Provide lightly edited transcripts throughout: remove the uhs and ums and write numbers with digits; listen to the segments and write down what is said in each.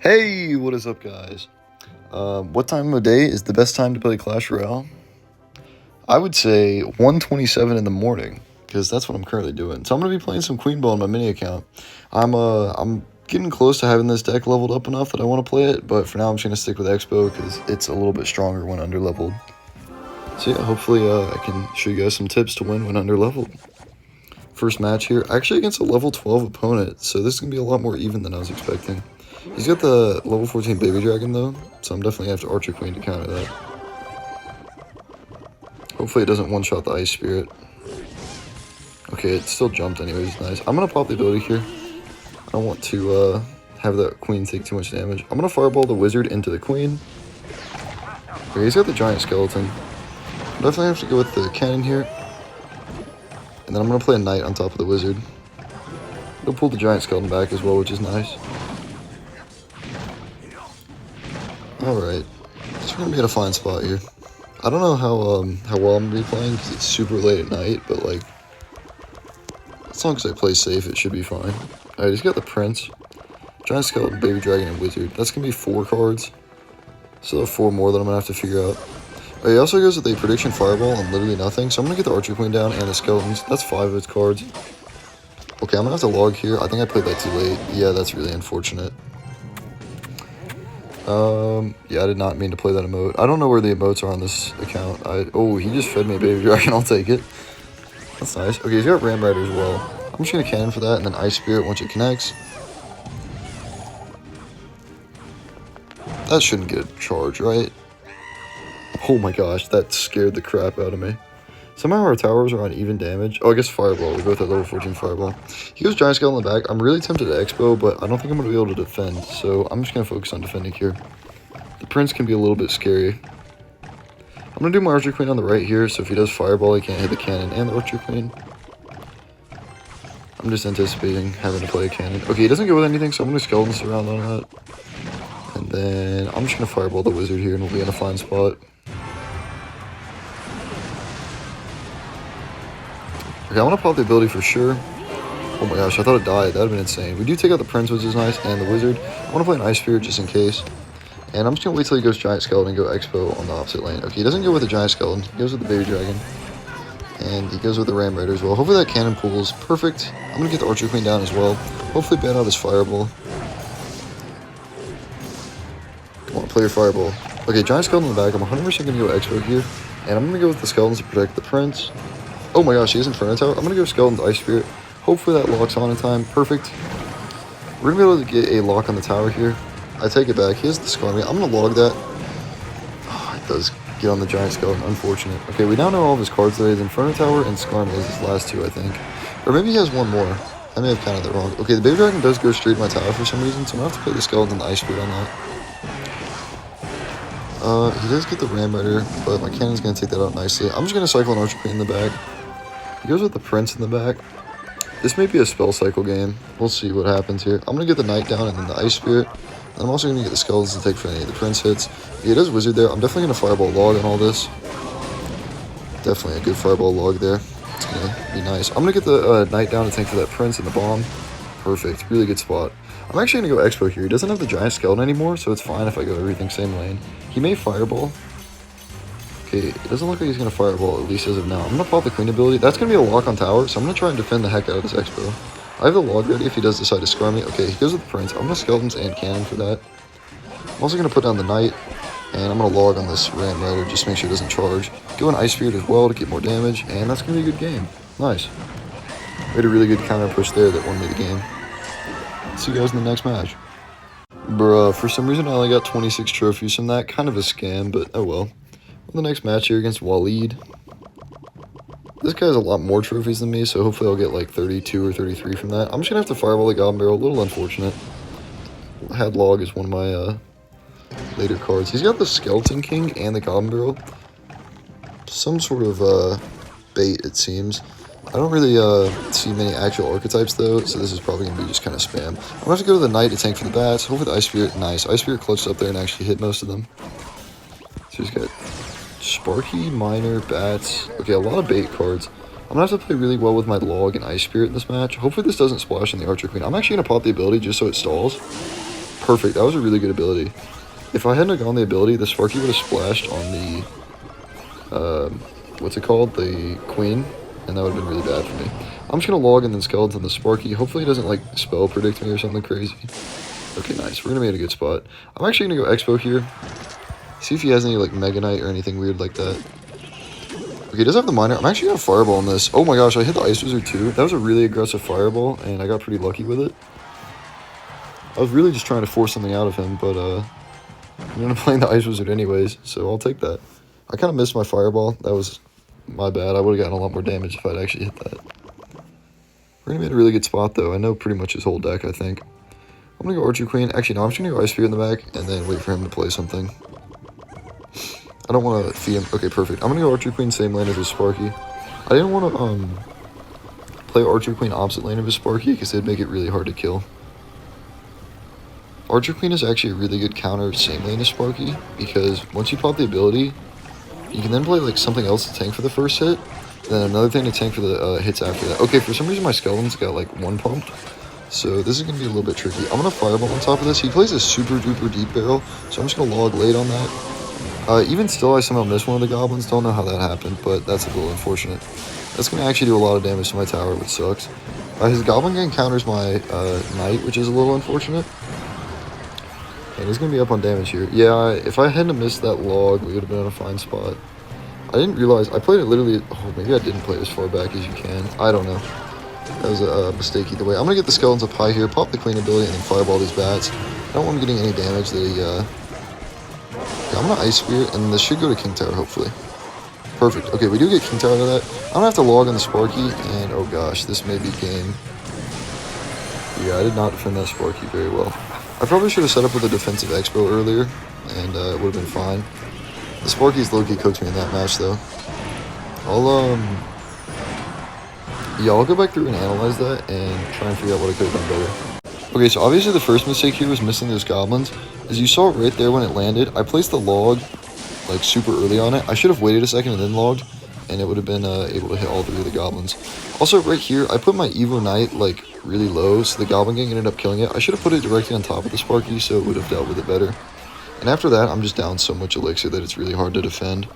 Hey, what is up, guys? What time of day is the best time to play Clash Royale? I would say 1:27 in the morning, because that's what I'm currently doing. So I'm gonna be playing some Queen Ball on my mini account. I'm getting close to having this deck leveled up enough that I want to play it, but for now I'm just gonna stick with Expo because it's a little bit stronger when under leveled. So yeah, hopefully I can show you guys some tips to win when under leveled. First match here, actually against a level 12 opponent, so this is gonna be a lot more even than I was expecting. He's got the level 14 Baby Dragon, though, so I'm definitely going to have to Archer Queen to counter that. Hopefully it doesn't one-shot the Ice Spirit. Okay, it still jumped anyways, nice. I'm going to pop the ability here. I don't want to have that Queen take too much damage. I'm going to Fireball the Wizard into the Queen. Okay, he's got the Giant Skeleton. I'm definitely have to go with the Cannon here. And then I'm going to play a Knight on top of the Wizard. He'll pull the Giant Skeleton back as well, which is nice. Alright, so we're going to be at a fine spot here. I don't know how well I'm going to be playing because it's super late at night, but like, as long as I play safe, it should be fine. Alright, he's got the Prince, Giant Skeleton, Baby Dragon, and Wizard. That's going to be 4 cards. Still have 4 more that I'm going to have to figure out. Alright, he also goes with a Prediction Fireball and literally nothing, so I'm going to get the Archer Queen down and the Skeletons. That's 5 of its cards. Okay, I'm going to have to log here. I think I played that too late. Yeah, that's really unfortunate. Yeah, I did not mean to play that emote. I don't know where the emotes are on this account. Oh, he just fed me a Baby Dragon. I'll take it. That's nice. Okay, he's got Ram Rider as well. I'm just going to cannon for that and then Ice Spirit once it connects. That shouldn't get a charge, right? Oh my gosh, that scared the crap out of me. Somehow our towers are on even damage. Oh, I guess Fireball. We go with that level 14 Fireball. He goes Giant Skeleton in the back. I'm really tempted to Expo, but I don't think I'm going to be able to defend. So I'm just going to focus on defending here. The Prince can be a little bit scary. I'm going to do my Archer Queen on the right here. So if he does Fireball, he can't hit the Cannon and the Archer Queen. I'm just anticipating having to play a Cannon. Okay, he doesn't go with anything, so I'm going to Skeleton Surround on that. And then I'm just going to Fireball the Wizard here, and we'll be in a fine spot. Okay, I want to pop the ability for sure. Oh my gosh, I thought it died. That would have been insane. We do take out the Prince, which is nice, and the Wizard. I want to play an Ice Spirit just in case. And I'm just going to wait till he goes Giant Skeleton and go Expo on the opposite lane. Okay, he doesn't go with the Giant Skeleton. He goes with the Baby Dragon. And he goes with the Ram Rider as well. Hopefully that Cannon pulls. Perfect. I'm going to get the Archer Queen down as well. Hopefully ban out his Fireball. Come on, play your Fireball. Okay, Giant Skeleton in the back. I'm 100% going to go Expo here. And I'm going to go with the Skeletons to protect the Prince. Oh my gosh, he has Inferno Tower. I'm going to go Skeleton's Ice Spirit. Hopefully that locks on in time. Perfect. We're going to be able to get a lock on the tower here. I take it back. He has the Skarmy. I'm going to log that. Oh, it does get on the Giant Skeleton. Unfortunate. Okay, we now know all of his cards though. He has Inferno Tower and Skarmy as his last 2, I think. Or maybe he has one more. I may have counted that wrong. Okay, the Baby Dragon does go straight to my tower for some reason, so I'm going to have to play the Skeleton and the Ice Spirit on that. He does get the Ram Rider, but my Cannon's going to take that out nicely. I'm just going to cycle an Archer Queen in the back. He goes with the Prince in the back. This may be a spell cycle game. We'll see what happens here. I'm going to get the Knight down and then the Ice Spirit. And I'm also going to get the Skeletons to take for any of the Prince hits. He does Wizard there. I'm definitely going to Fireball log on all this. Definitely a good Fireball log there. It's going to be nice. I'm going to get the Knight down to tank for that Prince and the Bomb. Perfect. Really good spot. I'm actually going to go Expo here. He doesn't have the Giant Skeleton anymore, so it's fine if I go everything same lane. He may Fireball. Okay, it doesn't look like he's going to Fireball, at least as of now. I'm going to pop the Queen ability. That's going to be a lock on tower, so I'm going to try and defend the heck out of this Expo. I have the log ready if he does decide to Scar me. Okay, he goes with the Prince. I'm going to Skeletons and Cannon for that. I'm also going to put down the Knight, and I'm going to log on this Ram Rider, just to make sure it doesn't charge. Go an Ice Spirit as well to get more damage, and that's going to be a good game. Nice. We had a really good counter push there that won me the game. See you guys in the next match. Bruh, for some reason I only got 26 trophies from that. Kind of a scam, but oh well. The next match here against Waleed. This guy has a lot more trophies than me, so hopefully I'll get like 32 or 33 from that. I'm just going to have to Fireball the Goblin Barrel. A little unfortunate. Had log is one of my later cards. He's got the Skeleton King and the Goblin Barrel. Some sort of bait, it seems. I don't really see many actual archetypes though, so this is probably going to be just kind of spam. I'm going to have to go to the Knight to tank for the bats. Hopefully the Ice Spirit, nice. Ice Spirit clutched up there and actually hit most of them. So he's got Sparky, Miner, Bats. Okay, a lot of bait cards. I'm going to have to play really well with my Log and Ice Spirit in this match. Hopefully this doesn't splash in the Archer Queen. I'm actually going to pop the ability just so it stalls. perfect. That was a really good ability. If I hadn't gone the ability, the Sparky would have splashed on the, what's it called? The Queen, and that would have been really bad for me. I'm just going to log and then Skeleton the Sparky. Hopefully he doesn't, like, spell predict me or something crazy. Okay, nice. We're going to be at a good spot. I'm actually going to go Expo here. See if he has any, like, Mega Knight or anything weird like that. Okay, he does have the Miner. I'm actually going to Fireball on this. Oh my gosh, I hit the Ice Wizard too. That was a really aggressive Fireball, and I got pretty lucky with it. I was really just trying to force something out of him, but, I'm going to play the Ice Wizard anyways, so I'll take that. I kind of missed my Fireball. That was my bad. I would have gotten a lot more damage if I'd actually hit that. We're going to be in a really good spot, though. I know pretty much his whole deck, I think. I'm going to go Archer Queen. Actually, no, I'm just going to go Ice Sphere in the back, and then wait for him to play something. I don't want to fee him. Okay, perfect. I'm going to go Archer Queen, same lane as his Sparky. I didn't want to, play Archer Queen opposite lane of his Sparky, because it'd make it really hard to kill. Archer Queen is actually a really good counter same lane as Sparky, because once you pop the ability, you can then play like something else to tank for the first hit, and then another thing to tank for the hits after that. Okay, for some reason my Skeleton's got like one pumped, so this is going to be a little bit tricky. I'm going to Fireball on top of this. He plays a super duper deep barrel, so I'm just going to log late on that. Even still, I somehow missed one of the Goblins. Don't know how that happened, but that's a little unfortunate. That's going to actually do a lot of damage to my tower, which sucks. His Goblin Gang counters my Knight, which is a little unfortunate. And he's going to be up on damage here. Yeah, if I hadn't missed that log, we would have been in a fine spot. I didn't realize, I played it literally, oh, maybe I didn't play it as far back as you can. I don't know. That was a mistake either way. I'm going to get the Skeletons up high here, pop the Queen ability, and then Fireball these bats. I don't want him getting any damage that he, yeah, I'm going to Ice Spear, and this should go to King Tower, hopefully. Perfect. Okay, we do get King Tower out of that. I'm going to have to log on the Sparky, and oh gosh, this may be game. Yeah, I did not defend that Sparky very well. I probably should have set up with a defensive Expo earlier, and it would have been fine. The Sparky's low-key cooked me in that match, though. I'll go back through and analyze that and try and figure out what I could have done better. Okay, so obviously the first mistake here was missing those Goblins. As you saw right there when it landed, I placed the log, like, super early on it. I should have waited a second and then logged, and it would have been able to hit all three of the Goblins. Also, right here, I put my Evo Knight, like, really low, so the Goblin Gang ended up killing it. I should have put it directly on top of the Sparky, so it would have dealt with it better. And after that, I'm just down so much elixir that it's really hard to defend.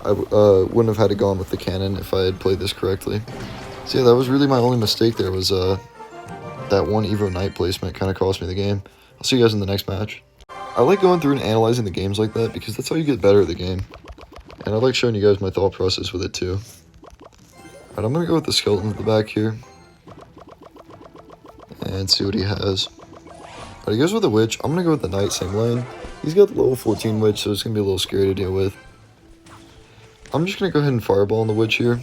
I wouldn't have had to go on with the cannon if I had played this correctly. So yeah, that was really my only mistake there, was that one Evo Knight placement kind of cost me the game. I'll see you guys in the next match. I like going through and analyzing the games like that, because that's how you get better at the game. And I like showing you guys my thought process with it too. Alright, I'm going to go with the Skeleton at the back here. And see what he has. Alright, he goes with the Witch. I'm going to go with the Knight, same lane. He's got the level 14 Witch, so it's going to be a little scary to deal with. I'm just going to go ahead and Fireball on the Witch here.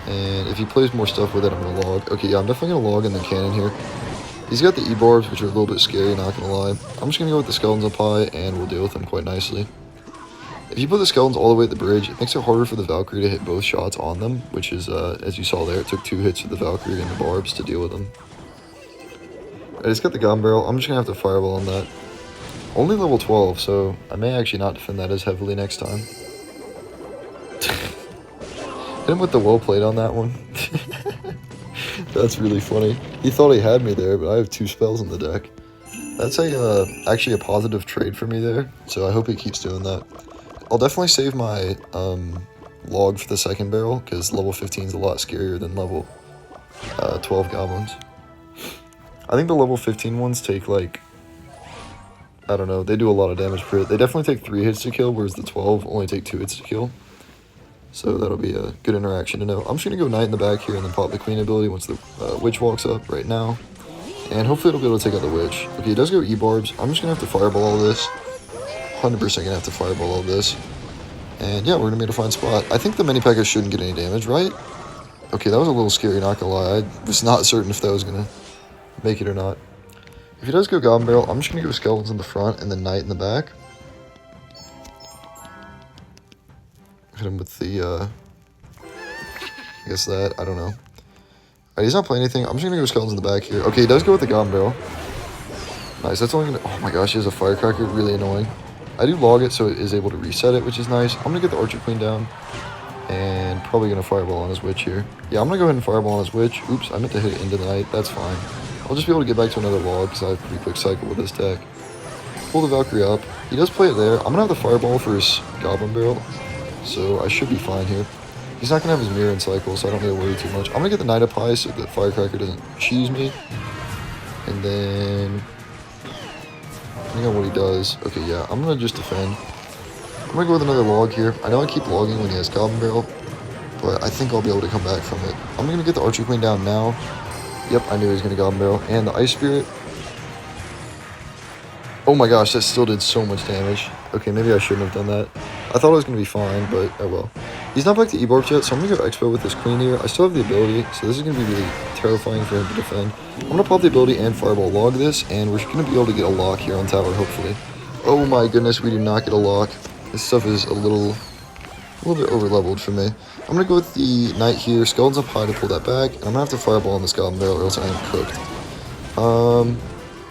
And if he plays more stuff with it, I'm going to log. Okay, yeah, I'm definitely going to log in the cannon here. He's got the E-barbs, which are a little bit scary, not going to lie. I'm just going to go with the Skeletons up high, and we'll deal with them quite nicely. If you put the Skeletons all the way at the bridge, it makes it harder for the Valkyrie to hit both shots on them, which is, as you saw there, it took 2 hits for the Valkyrie and the barbs to deal with them. I just got the Goblin Barrel. I'm just going to have to Fireball on that. Only level 12, so I may actually not defend that as heavily next time. Hit him with the well played on that one. That's really funny. He thought he had me there, but I have 2 spells in the deck. That's actually a positive trade for me there, so I hope he keeps doing that. I'll definitely save my log for the second barrel, because level 15 is a lot scarier than level 12 goblins. I think the level 15 ones take, like, I don't know, they do a lot of damage per hit. They definitely take 3 hits to kill, whereas the 12 only take 2 hits to kill. So that'll be a good interaction to know. I'm just going to go Knight in the back here and then pop the Queen ability once the Witch walks up right now. And hopefully it'll be able to take out the Witch. Okay, it does go E-barbs. I'm just going to have to Fireball all this. 100% going to have to Fireball all this. And yeah, we're going to be in a fine spot. I think the mini package shouldn't get any damage, right? Okay, that was a little scary, not going to lie. I was not certain if that was going to make it or not. If he does go Goblin Barrel, I'm just going to go Skeletons in the front and then Knight in the back. Hit him with the, I guess that, I don't know. Alright, he's not playing anything. I'm just going to go Skeletons in the back here. Okay, he does go with the Goblin Barrel. Nice, that's only going to, oh my gosh, he has a Firecracker, really annoying. I do log it so it is able to reset it, which is nice. I'm going to get the Archer Queen down. And probably going to Fireball on his Witch here. Yeah, I'm going to go ahead and Fireball on his Witch. Oops, I meant to hit it into the Knight. That's fine. I'll just be able to get back to another log because I have a pretty quick cycle with this deck. Pull the Valkyrie up. He does play it there. I'm going to have the Fireball for his Goblin Barrel, so I should be fine here. He's not going to have his Mirror in cycle, so I don't need to worry too much. I'm going to get the Knight up high so that Firecracker doesn't cheese me. And then, depending on what he does, okay, yeah, I'm going to just defend. I'm going to go with another log here. I know I keep logging when he has Goblin Barrel, but I think I'll be able to come back from it. I'm going to get the Archer Queen down now. Yep, I knew he was going to Goblin Barrel. And the Ice Spirit. Oh my gosh, that still did so much damage. Okay, maybe I shouldn't have done that. I thought I was going to be fine, but oh well. He's not back to E-Barb yet, so I'm going to go Expo with this Queen here. I still have the ability, so this is going to be really terrifying for him to defend. I'm going to pop the ability and Fireball log this, and we're going to be able to get a lock here on tower, hopefully. Oh my goodness, we do not get a lock. This stuff is a little bit over-leveled for me. I'm going to go with the Knight here, Skeletons up high to pull that back, and I'm going to have to Fireball on this Goblin Barrel or else I am cooked.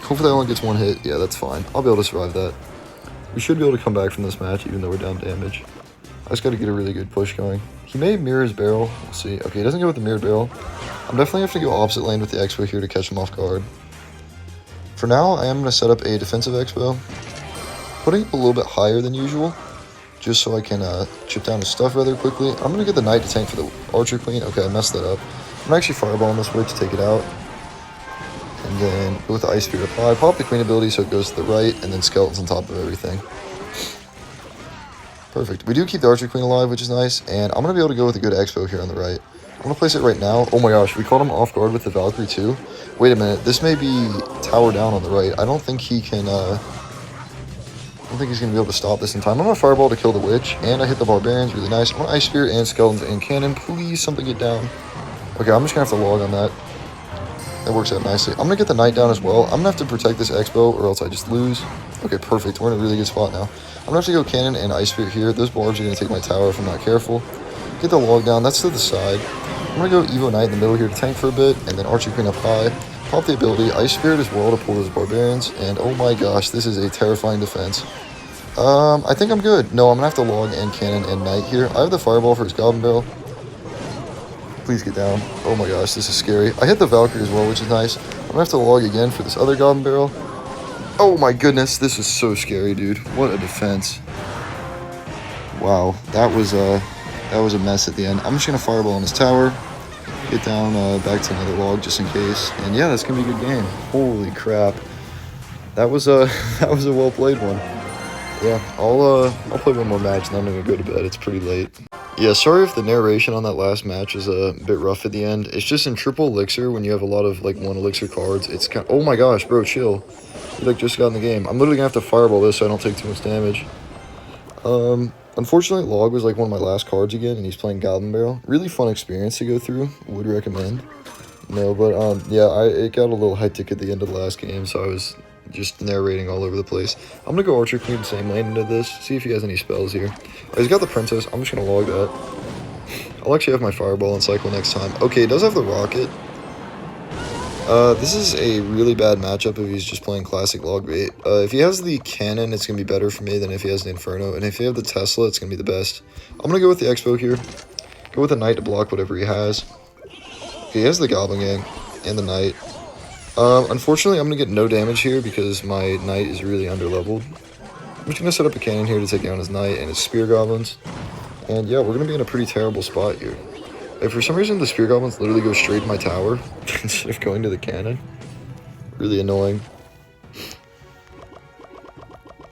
Hopefully that only gets one hit. Yeah, that's fine. I'll be able to survive that. We should be able to come back from this match even though we're down damage. I just got to get a really good push going. He may mirror his barrel. We'll see. Okay, he doesn't go with the mirrored barrel. I'm definitely have to go opposite lane with the Expo here to catch him off guard. For now, I am going to set up a defensive Expo. Putting it a little bit higher than usual, just so I can chip down his stuff rather quickly. I'm going to get the Knight to tank for the Archer Queen. Okay, I messed that up. I'm actually Fireballing this way to take it out. And then go with the Ice Spirit up high. Pop the Queen ability so it goes to the right, and then Skeletons on top of everything. Perfect. We do keep the Archer Queen alive, which is nice, and I'm going to be able to go with a good Expo here on the right. I'm going to place it right now. Oh my gosh, we caught him off guard with the Valkyrie too. Wait a minute, this may be tower down on the right. I don't think he can, I don't think he's going to be able to stop this in time. I'm going to Fireball to kill the Witch, and I hit the Barbarians, really nice. I'm going to Ice Spirit and Skeletons and Cannon. Please, something get down. Okay, I'm just going to have to log on that. That works out nicely. I'm going to get the Knight down as well. I'm going to have to protect this Expo or else I just lose. Okay, perfect. We're in a really good spot now. I'm going to have to go Cannon and Ice Spirit here. Those barbs are going to take my tower if I'm not careful. Get the log down. That's to the side. I'm going to go Evo Knight in the middle here to tank for a bit, and then Archer Queen up high. Pop the ability. Ice Spirit as well to pull those Barbarians. And oh my gosh, this is a terrifying defense. I think I'm good. No, I'm going to have to log and Cannon and Knight here. I have the Fireball for his Goblin Barrel. Please get down. Oh my gosh, this is scary. I hit the Valkyrie as well, which is nice. I'm going to have to log again for this other Goblin Barrel. Oh my goodness, this is so scary, dude. What a defense. Wow, that was a mess at the end. I'm just going to Fireball on his tower. Get down back to another log just in case. And yeah, that's going to be a good game. Holy crap. That was a well-played one. Yeah, I'll play one more match and then I'm going to go to bed. It's pretty late. Yeah, sorry if the narration on that last match is a bit rough at the end. It's just in triple elixir when you have a lot of like 1 elixir cards. It's kind of, oh my gosh, bro, chill. You like just got in the game. I'm literally gonna have to Fireball this so I don't take too much damage. Unfortunately, Log was like one of my last cards again, and he's playing Goblin Barrel. Really fun experience to go through. Would recommend. No, but yeah, it got a little hectic at the end of the last game, so I was just narrating all over the place. I'm gonna go Archer Queen same lane into this, see if he has any spells here. He's got the Princess. I'm just gonna log that. I'll actually have my Fireball and cycle next time. Okay, it does have the Rocket. This is a really bad matchup if he's just playing classic log bait. If he has the Cannon, it's going to be better for me than if he has the Inferno. And if you have the Tesla, it's going to be the best. I'm going to go with the Expo here. Go with the Knight to block whatever he has. Okay, he has the Goblin Gang and the Knight. Unfortunately, I'm going to get no damage here because my Knight is really underleveled. I'm just going to set up a Cannon here to take down his Knight and his Spear Goblins. And yeah, we're going to be in a pretty terrible spot here. If for some reason the Spear Goblins literally go straight to my tower instead of going to the Cannon, really annoying.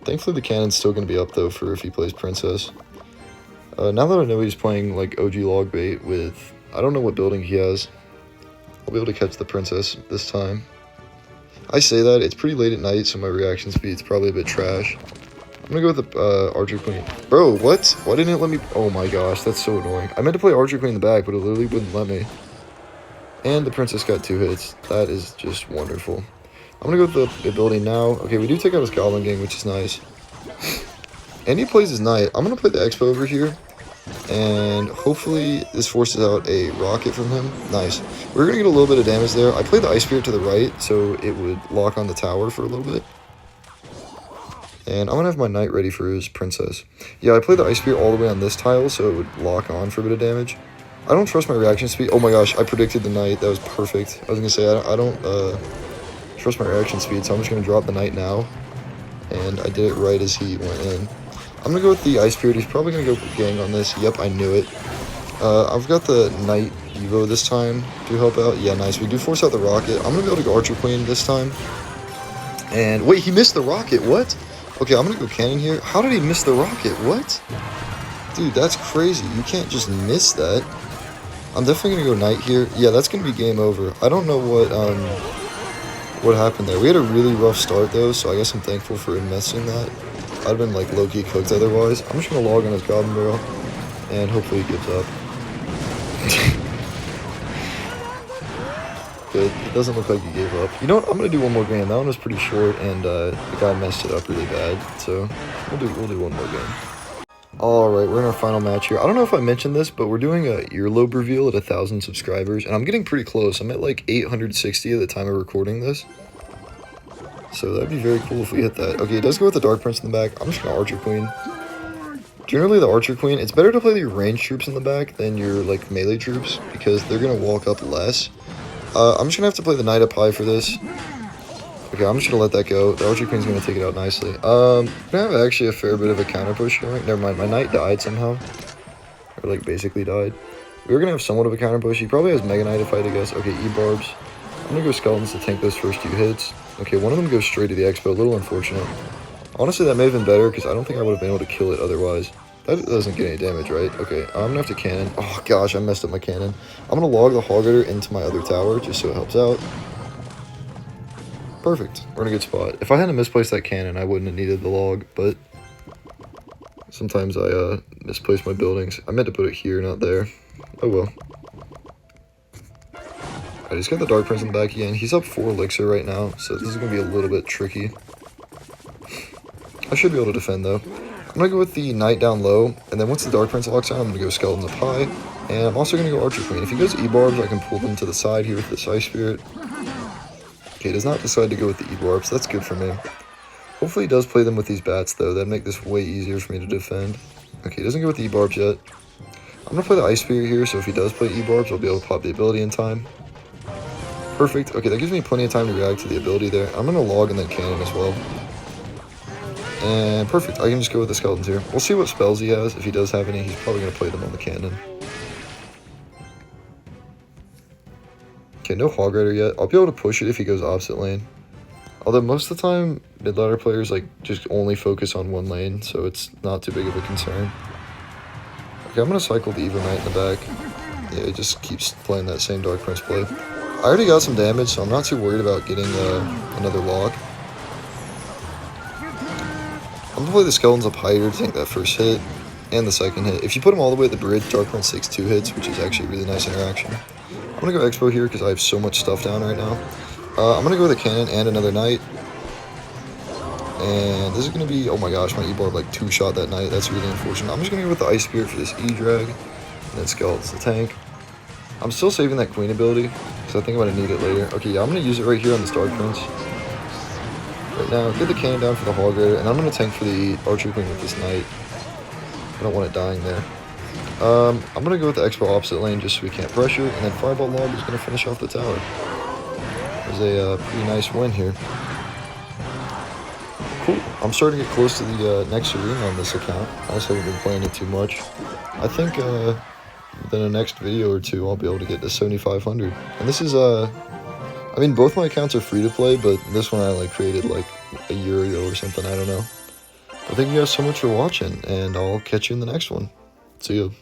Thankfully the Cannon's still going to be up though for if he plays Princess. Now that I know he's playing like OG log bait with, I don't know what building he has, I'll be able to catch the Princess this time. I say that, it's pretty late at night so my reaction speed's probably a bit trash. I'm gonna go with the Archer Queen. Bro, what? Why didn't it let me? Oh my gosh, that's so annoying. I meant to play Archer Queen in the back, but it literally wouldn't let me. And the Princess got 2 hits. That is just wonderful. I'm gonna go with the ability now. Okay, we do take out his Goblin Gang, which is nice. And he plays his Knight. I'm gonna play the Expo over here. And hopefully this forces out a Rocket from him. Nice. We're gonna get a little bit of damage there. I played the Ice Spirit to the right, so it would lock on the tower for a little bit. And I'm going to have my Knight ready for his Princess. Yeah, I played the Ice Spear all the way on this tile, so it would lock on for a bit of damage. I don't trust my reaction speed. Oh my gosh, I predicted the Knight. That was perfect. I was going to say, I don't trust my reaction speed, so I'm just going to drop the Knight now. And I did it right as he went in. I'm going to go with the Ice Spirit. He's probably going to go gang on this. Yep, I knew it. I've got the Knight Evo this time to help out. Yeah, nice. We do force out the Rocket. I'm going to be able to go Archer Queen this time. And wait, he missed the Rocket. What? Okay, I'm going to go Cannon here. How did he miss the Rocket? What? Dude, that's crazy. You can't just miss that. I'm definitely going to go Knight here. Yeah, that's going to be game over. I don't know what happened there. We had a really rough start, though, so I guess I'm thankful for him missing that. I'd have been, like, low-key cooked otherwise. I'm just going to log on his Goblin Barrel, and hopefully he gives up. Good. It doesn't look like he gave up. You know what? I'm going to do one more game. That one was pretty short, and the guy messed it up really bad, so we'll do one more game. Alright, we're in our final match here. I don't know if I mentioned this, but we're doing a earlobe reveal at 1,000 subscribers, and I'm getting pretty close. I'm at like 860 at the time of recording this. So that'd be very cool if we hit that. Okay, it does go with the Dark Prince in the back. I'm just going to Archer Queen. Generally, the Archer Queen, it's better to play your ranged troops in the back than your like melee troops, because they're going to walk up less. I'm just going to have to play the Knight up high for this. Okay, I'm just going to let that go. The Archer Queen's going to take it out nicely. I have actually a fair bit of a counter push going. Never mind, my Knight died somehow. Or, like, basically died. We were going to have somewhat of a counter push. He probably has Mega Knight if I had to guess. Okay, E-Barbs. I'm going to go Skeletons to tank those first 2 hits. Okay, one of them goes straight to the Expo. A little unfortunate. Honestly, that may have been better, because I don't think I would have been able to kill it otherwise. That doesn't get any damage, right? Okay, I'm going to have to cannon. Oh, gosh, I messed up my cannon. I'm going to log the Hog Rider into my other tower, just so it helps out. Perfect. We're in a good spot. If I hadn't misplaced that cannon, I wouldn't have needed the log, but sometimes I misplace my buildings. I meant to put it here, not there. Oh well. Alright, he's got the Dark Prince in the back again. He's up 4 elixir right now, so this is going to be a little bit tricky. I should be able to defend, though. I'm going to go with the Knight down low, and then once the Dark Prince locks down, I'm going to go Skeletons up high, and I'm also going to go Archer Queen. If he goes E-Barbs, I can pull them to the side here with this Ice Spirit. Okay, does not decide to go with the E-Barbs. That's good for me. Hopefully he does play them with these bats, though. That'd make this way easier for me to defend. Okay, he doesn't go with the E-Barbs yet. I'm going to play the Ice Spirit here, so if he does play E-Barbs, I'll be able to pop the ability in time. Perfect. Okay, that gives me plenty of time to react to the ability there. I'm going to log and then cannon as well. And perfect. I can just go with the Skeletons here. We'll see what spells he has. If he does have any, he's probably going to play them on the cannon. Okay, no Hog Rider yet. I'll be able to push it if he goes opposite lane. Although most of the time, mid-ladder players like just only focus on one lane, so it's not too big of a concern. Okay, I'm going to cycle the Evo Knight in the back. Yeah, it just keeps playing that same Dark Prince play. I already got some damage, so I'm not too worried about getting another log. I'm going to play the Skeletons up higher to take that first hit and the second hit. If you put them all the way at the bridge, Dark Prince takes 2 hits, which is actually a really nice interaction. I'm going to go Expo here because I have so much stuff down right now. I'm going to go with a cannon and another Knight. And this is going to be, oh my gosh, my E-Barb like 2-shot that Knight. That's really unfortunate. I'm just going to go with the Ice Spirit for this E-Drag. And then Skeletons the tank. I'm still saving that Queen ability because I think I'm going to need it later. Okay, yeah, I'm going to use it right here on the Dark Prince. Right now, get the cannon down for the Hog Rider, and I'm going to tank for the Archer Queen with this Knight. I don't want it dying there. I'm going to go with the Expo opposite lane just so we can't pressure, and then Fireball Log is going to finish off the tower. It was a pretty nice win here. Cool. I'm starting to get close to the next arena on this account. I just haven't been playing it too much. I think within the next video or 2, I'll be able to get to 7,500. And this is, I mean, both my accounts are free to play, but this one I like created like a year ago or something. I don't know. But thank you guys so much for watching, and I'll catch you in the next one. See you.